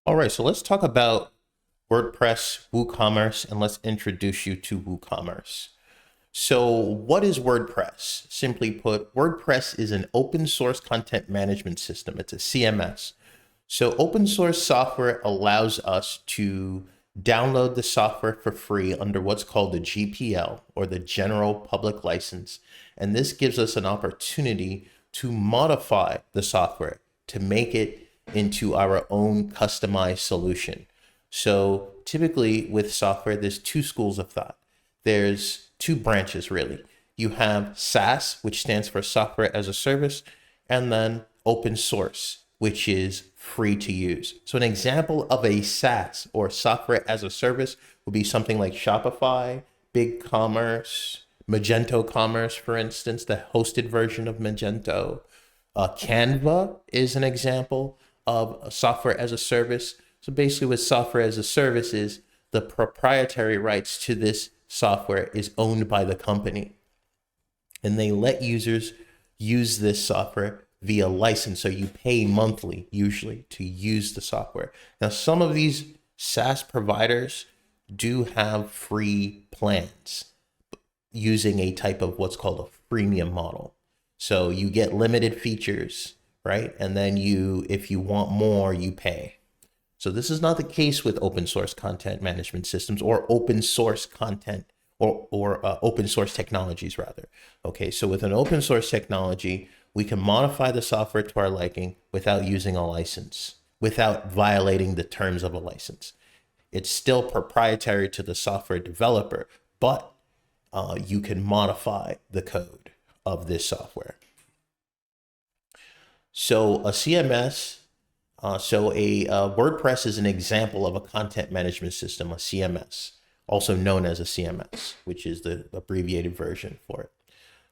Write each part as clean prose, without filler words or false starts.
All right, so let's talk about WordPress, WooCommerce, and let's introduce you to WooCommerce. So what is WordPress? Simply put, WordPress is an open source content management system. It's a CMS. So open source software allows us to download the software for free under what's called the GPL, or the General Public License. And this gives us an opportunity to modify the software to make it into our own customized solution. So typically with software, there's two schools of thought. There's two branches really. You have SaaS, which stands for software as a service, and then open source, which is free to use. So an example of a SaaS, or software as a service, would be something like Shopify, BigCommerce, Magento Commerce, for instance, the hosted version of Magento. Canva is an example of a software as a service. So basically with software as a service is the proprietary rights to this software is owned by the company. And they let users use this software via license. So you pay monthly usually to use the software. Now, some of these SaaS providers do have free plans using a type of what's called a freemium model. So you get limited features, right? And then if you want more, you pay. So this is not the case with open source content management systems, or open source content, or open source technologies rather. Okay, so with an open source technology, we can modify the software to our liking without using a license, without violating the terms of a license. It's still proprietary to the software developer, but you can modify the code of this software. So a CMS, WordPress is an example of a content management system, a CMS, also known as a CMS, which is the abbreviated version for it.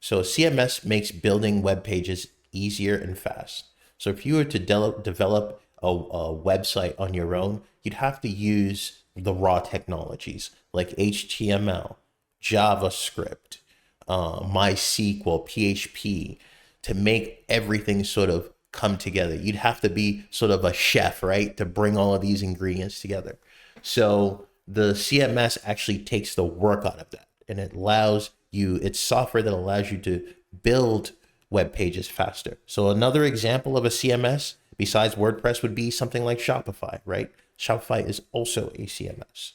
So a CMS makes building web pages easier and fast. So if you were to develop a website on your own, you'd have to use the raw technologies like HTML, JavaScript, MySQL, PHP, to make everything sort of come together. You'd have to be sort of a chef, right, to bring all of these ingredients together. So the CMS actually takes the work out of that, and it's software that allows you to build web pages faster. So another example of a CMS besides WordPress would be something like Shopify, right? Shopify is also a CMS.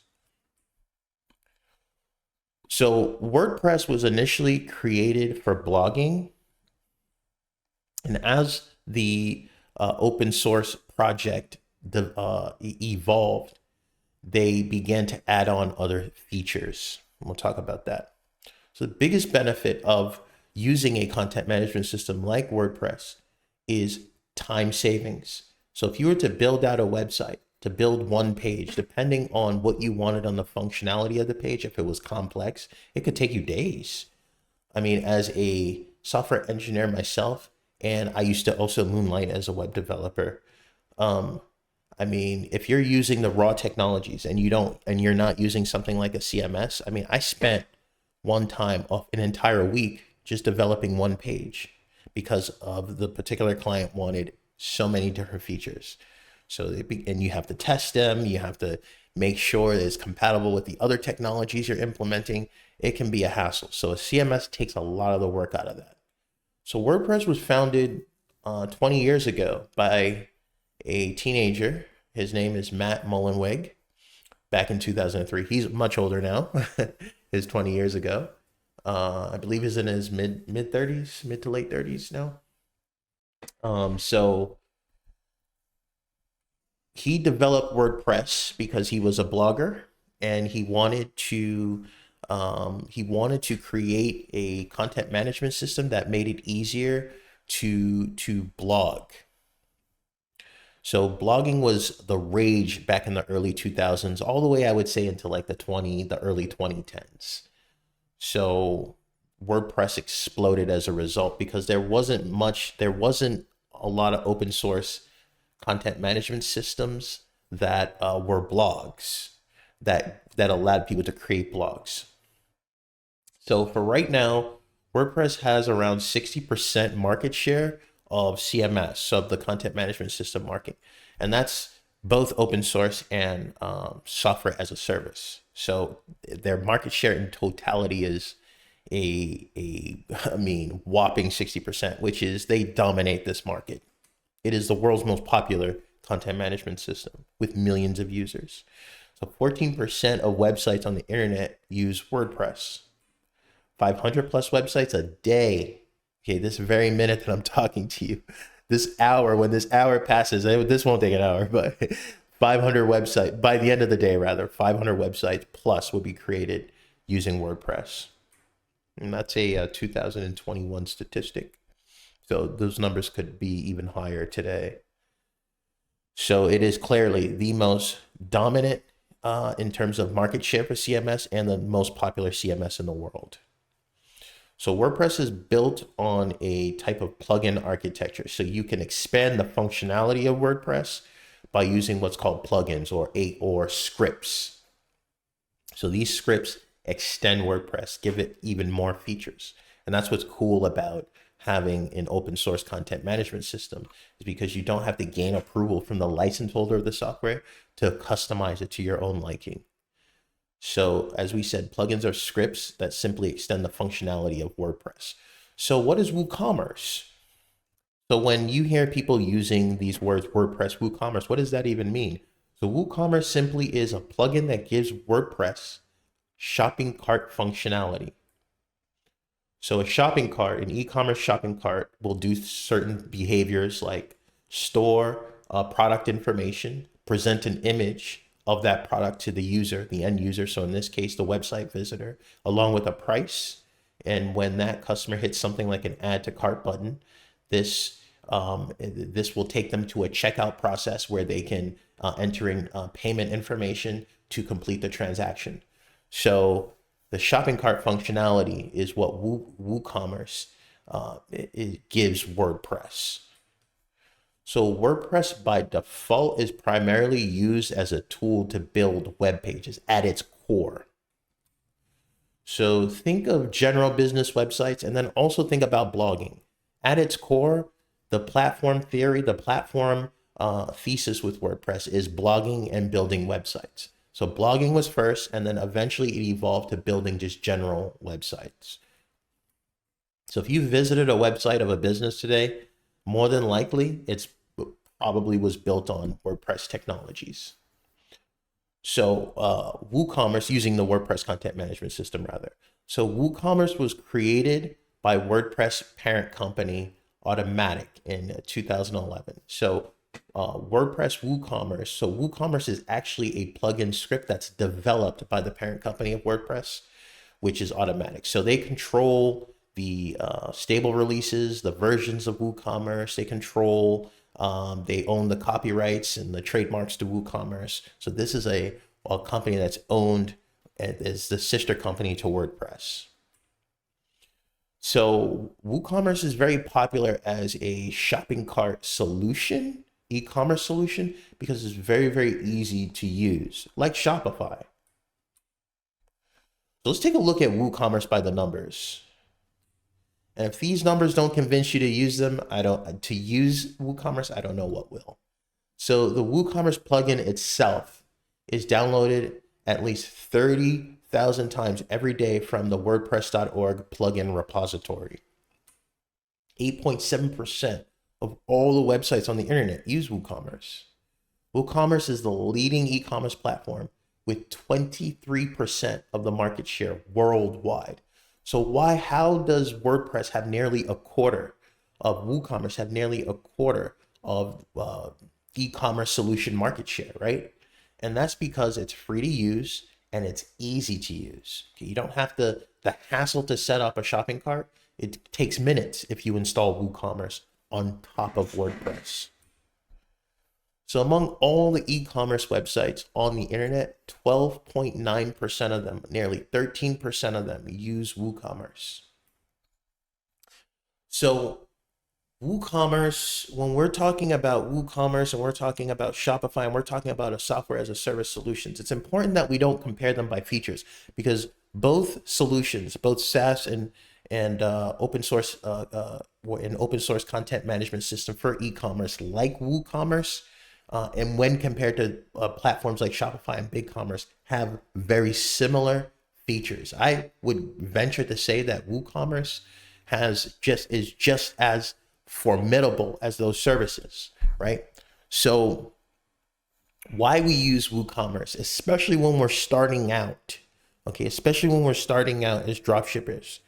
So WordPress was initially created for blogging, and as the open source project evolved, they began to add on other features. We'll talk about that. So the biggest benefit of using a content management system like WordPress is time savings. So if you were to build out a website, to build one page, depending on what you wanted on the functionality of the page, if it was complex, it could take you days. I mean, as a software engineer myself, and I used to also moonlight as a web developer. I mean, if you're using the raw technologies and you're not using something like a CMS, I mean, I spent one time off an entire week just developing one page because of the particular client wanted so many different features. So and you have to test them, you have to make sure it's compatible with the other technologies you're implementing. It can be a hassle. So a CMS takes a lot of the work out of that. So WordPress was founded 20 years ago by a teenager. His name is Matt Mullenweg, back in 2003. He's much older now. It's 20 years ago. I believe he's in his mid to late 30s now. So he developed WordPress because he was a blogger, and he wanted to create a content management system that made it easier to blog. So blogging was the rage back in the early 2000s, all the way, I would say, into like the early 2010s. So WordPress exploded as a result because there wasn't a lot of open source content management systems that were blogs that allowed people to create blogs. So for right now, WordPress has around 60% market share of CMS, so of the content management system market. And that's both open source and software as a service. So their market share in totality is I mean, whopping 60%, which is they dominate this market. It is the world's most popular content management system with millions of users. So 14% of websites on the internet use WordPress. 500 plus websites a day. Okay, this very minute that I'm talking to you, this hour, when this hour passes, this won't take an hour, but 500 websites, by the end of the day, rather, 500 websites plus will be created using WordPress. And that's a 2021 statistic. So those numbers could be even higher today. So it is clearly the most dominant in terms of market share for CMS and the most popular CMS in the world. So WordPress is built on a type of plugin architecture. So you can expand the functionality of WordPress by using what's called plugins or scripts. So these scripts extend WordPress, give it even more features. And that's what's cool about having an open source content management system, is because you don't have to gain approval from the license holder of the software to customize it to your own liking. So as we said, plugins are scripts that simply extend the functionality of WordPress. So what is WooCommerce? So when you hear people using these words, WordPress, WooCommerce, what does that even mean? So WooCommerce simply is a plugin that gives WordPress shopping cart functionality. So a shopping cart, an e-commerce shopping cart, will do certain behaviors like store product information, present an image of that product to the user, the end user. So in this case, the website visitor, along with a price. And when that customer hits something like an add to cart button, this will take them to a checkout process where they can enter in payment information to complete the transaction. So the shopping cart functionality is what WooCommerce it gives WordPress. So WordPress by default is primarily used as a tool to build web pages at its core. So think of general business websites and then also think about blogging. At its core, the platform theory, the platform thesis with WordPress is blogging and building websites. So blogging was first, and then eventually it evolved to building just general websites. So if you visited a website of a business today, more than likely it's probably was built on WordPress technologies. So WooCommerce, using the WordPress content management system rather. So WooCommerce was created by WordPress parent company Automatic in 2011. So WordPress WooCommerce. So WooCommerce is actually a plugin script that's developed by the parent company of WordPress, which is Automatic. So they control the stable releases, the versions of WooCommerce. They control, they own the copyrights and the trademarks to WooCommerce. So this is a company that's owned as the sister company to WordPress. So WooCommerce is very popular as a shopping cart solution, e-commerce solution, because it's very, very easy to use, like Shopify. So let's take a look at WooCommerce by the numbers. And if these numbers don't convince you to use them, to use WooCommerce, I don't know what will. So the WooCommerce plugin itself is downloaded at least 30,000 times every day from the WordPress.org plugin repository. 8.7% of all the websites on the internet use WooCommerce. WooCommerce is the leading e-commerce platform with 23% of the market share worldwide. So how does WordPress have nearly a quarter of WooCommerce have nearly a quarter of e-commerce solution market share, right? And that's because it's free to use and it's easy to use. Okay, you don't have the hassle to set up a shopping cart. It takes minutes if you install WooCommerce on top of WordPress. So among all the e-commerce websites on the internet, 12.9% of them, nearly 13% of them use WooCommerce. So WooCommerce, when we're talking about WooCommerce and we're talking about Shopify and we're talking about a software as a service solutions, it's important that we don't compare them by features, because both solutions, both SaaS and open source an open source content management system for e-commerce like WooCommerce and when compared to platforms like Shopify and BigCommerce, have very similar features. I would venture to say that WooCommerce is just as formidable as those services, right? So why we use WooCommerce, especially when we're starting out, okay, especially when we're starting out as dropshippers,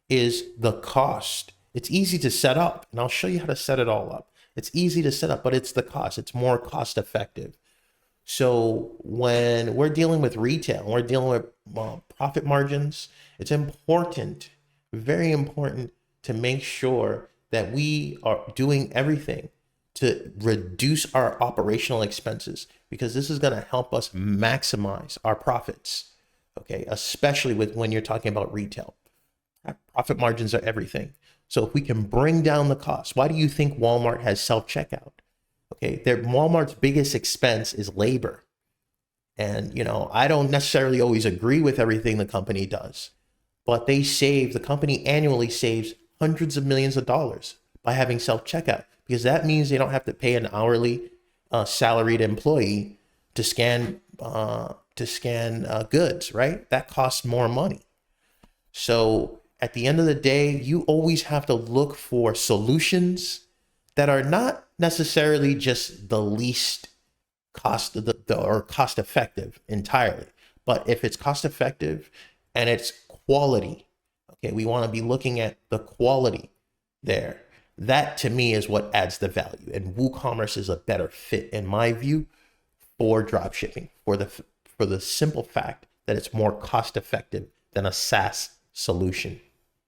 is the cost. It's easy to set up, and I'll show you how to set it all up. It's easy to set up, but it's the cost. It's more cost effective. So when we're dealing with retail, we're dealing with profit margins, it's important, very important to make sure that we are doing everything to reduce our operational expenses, because this is going to help us maximize our profits. Okay, especially when you're talking about retail. Profit margins are everything. So if we can bring down the cost, why do you think Walmart has self-checkout? Okay, Walmart's biggest expense is labor. And, I don't necessarily always agree with everything the company does, but the company annually saves hundreds of millions of dollars by having self-checkout, because that means they don't have to pay an hourly salaried employee to scan goods, right? That costs more money. So at the end of the day, you always have to look for solutions that are not necessarily just the least cost or cost effective entirely, but if it's cost effective and it's quality, okay, we want to be looking at the quality there. That to me is what adds the value, and WooCommerce is a better fit in my view for dropshipping, for the simple fact that it's more cost effective than a SaaS solution.